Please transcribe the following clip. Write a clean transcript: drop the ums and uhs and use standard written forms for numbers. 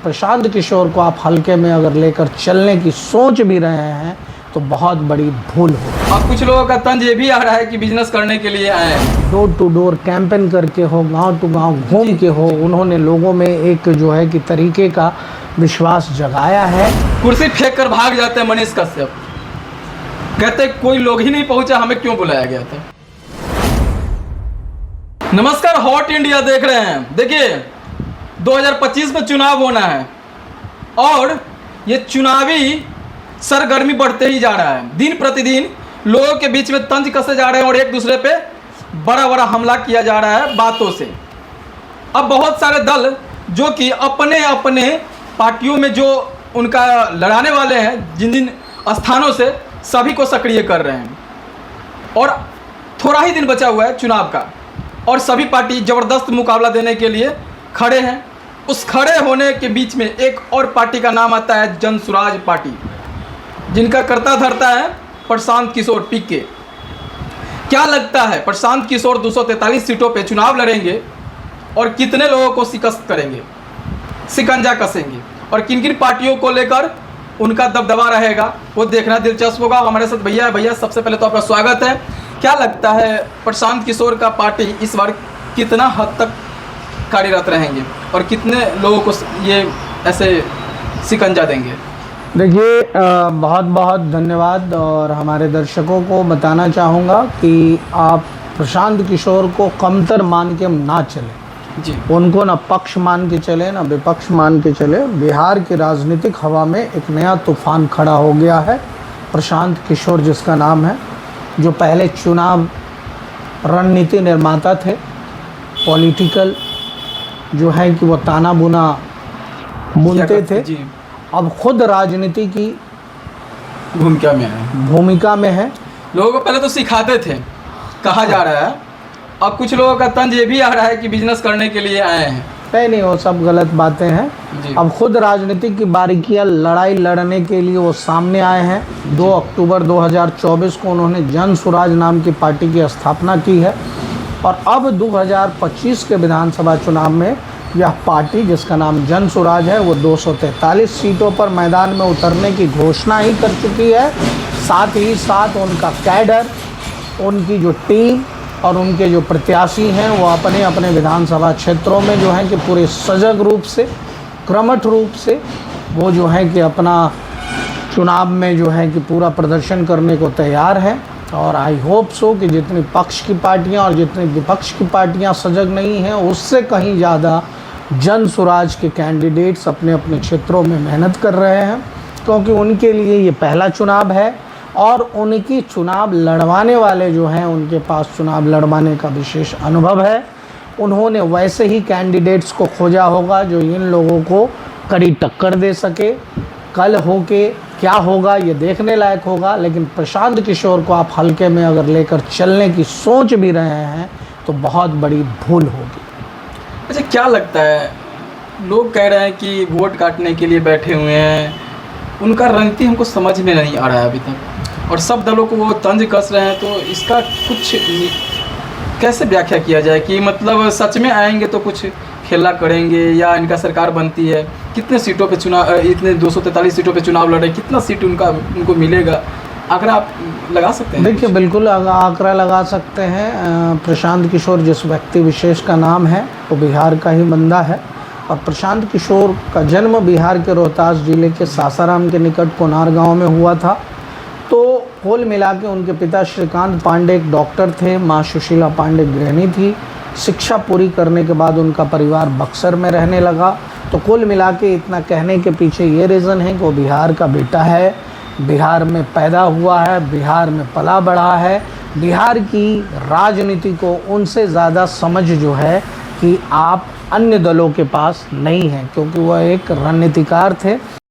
प्रशांत किशोर को आप हल्के में अगर लेकर चलने की सोच भी रहे हैं तो बहुत बड़ी भूल हो। अब कुछ लोगों का तंज ये भी आ रहा है कि बिजनेस करने के लिए आए हैं। डोर टू डोर कैंपेन करके हो, गांव टू गांव घूम के हो, उन्होंने लोगों में एक जो है कि तरीके का विश्वास जगाया है। कुर्सी फेंक कर भाग जाते हैं मनीष कश्यप, कहते कोई लोग ही नहीं पहुंचा, हमें क्यों बुलाया गया था। नमस्कार, हॉट इंडिया देख रहे हैं। देखिए 2025 में चुनाव होना है और ये चुनावी सरगर्मी बढ़ते ही जा रहा है। दिन प्रतिदिन लोगों के बीच में तंज कसे जा रहे हैं और एक दूसरे पे बड़ा बड़ा हमला किया जा रहा है बातों से। अब बहुत सारे दल जो कि अपने अपने पार्टियों में जो उनका लड़ाने वाले हैं, जिन जिन स्थानों से, सभी को सक्रिय कर रहे हैं और थोड़ा ही दिन बचा हुआ है चुनाव का और सभी पार्टी ज़बरदस्त मुकाबला देने के लिए खड़े हैं। उस खड़े होने के बीच में एक और पार्टी का नाम आता है जनसुराज पार्टी, जिनका करता धरता है प्रशांत किशोर पीके। क्या लगता है प्रशांत किशोर 243 सीटों पे चुनाव लड़ेंगे और कितने लोगों को शिकस्त करेंगे, शिकंजा कसेंगे और किन किन पार्टियों को लेकर उनका दबदबा रहेगा, वो देखना दिलचस्प होगा। हमारे साथ भैया सबसे पहले तो आपका स्वागत है। क्या लगता है प्रशांत किशोर का पार्टी इस बार कितना हद तक कार्यरत रहेंगे और कितने लोगों को ये ऐसे शिकंजा देंगे? देखिए, बहुत बहुत धन्यवाद और हमारे दर्शकों को बताना चाहूँगा कि आप प्रशांत किशोर को कमतर मान के ना चले जी। उनको ना पक्ष मान के चले ना विपक्ष मान के चले। बिहार की राजनीतिक हवा में एक नया तूफान खड़ा हो गया है। प्रशांत किशोर जिसका नाम है, जो पहले चुनाव रणनीति निर्माता थे, पॉलिटिकल जो है कि वो ताना बुना बुनते थे, अब खुद राजनीति की भूमिका में है। लोगों को पहले तो सिखाते थे, कहा जा रहा है। अब कुछ लोगों का तंज ये भी आ रहा है कि बिजनेस करने के लिए आए हैं। नहीं, वो सब गलत बातें हैं। अब खुद राजनीतिक की बारीकियां लड़ाई लड़ने के लिए वो सामने आए हैं। 2 अक्टूबर 2024 को उन्होंने जनसुराज नाम की पार्टी की स्थापना की है और अब 2025 के विधानसभा चुनाव में यह पार्टी जिसका नाम जनसुराज है वो 243 सीटों पर मैदान में उतरने की घोषणा ही कर चुकी है। साथ ही साथ उनका कैडर, उनकी जो टीम और उनके जो प्रत्याशी हैं वो अपने अपने विधानसभा क्षेत्रों में जो है कि पूरे सजग रूप से, क्रमठ रूप से वो जो है कि अपना चुनाव में जो है कि पूरा प्रदर्शन करने को तैयार है। और आई होप सो कि जितनी पक्ष की पार्टियां और जितनी विपक्ष की पार्टियां सजग नहीं हैं, उससे कहीं ज़्यादा जनसुराज के कैंडिडेट्स अपने अपने क्षेत्रों में मेहनत कर रहे हैं, क्योंकि उनके लिए ये पहला चुनाव है और उनकी चुनाव लड़वाने वाले जो हैं उनके पास चुनाव लड़वाने का विशेष अनुभव है। उन्होंने वैसे ही कैंडिडेट्स को खोजा होगा जो इन लोगों को कड़ी टक्कर दे सके। कल होके क्या होगा ये देखने लायक होगा, लेकिन प्रशांत किशोर को आप हल्के में अगर लेकर चलने की सोच भी रहे हैं तो बहुत बड़ी भूल होगी। अच्छा, क्या लगता है, लोग कह रहे हैं कि वोट काटने के लिए बैठे हुए हैं, उनका रणनीति हमको समझ में नहीं आ रहा है अभी तक और सब दलों को वो तंज कस रहे हैं, तो इसका कुछ कैसे व्याख्या किया जाए कि मतलब सच में आएंगे तो कुछ खेला करेंगे या इनका सरकार बनती है? कितने सीटों पे चुनाव, इतने 243 सीटों पे चुनाव लड़े, कितना सीट उनको मिलेगा? आंकड़ा आप लगा सकते हैं? देखिए, बिल्कुल आंकड़ा लगा सकते हैं। प्रशांत किशोर जिस व्यक्ति विशेष का नाम है वो बिहार का ही बंदा है और प्रशांत किशोर का जन्म बिहार के रोहतास जिले के सासाराम के निकट कोनार गांव में हुआ था। तो कुल मिला के उनके पिता श्रीकांत पांडे एक डॉक्टर थे, माँ सुशीला पांडे गृहिणी थी। शिक्षा पूरी करने के बाद उनका परिवार बक्सर में रहने लगा। तो कुल मिला के इतना कहने के पीछे ये रीज़न है कि वो बिहार का बेटा है, बिहार में पैदा हुआ है, बिहार में पला बढ़ा है। बिहार की राजनीति को उनसे ज़्यादा समझ जो है कि आप अन्य दलों के पास नहीं है, क्योंकि वह एक रणनीतिकार थे।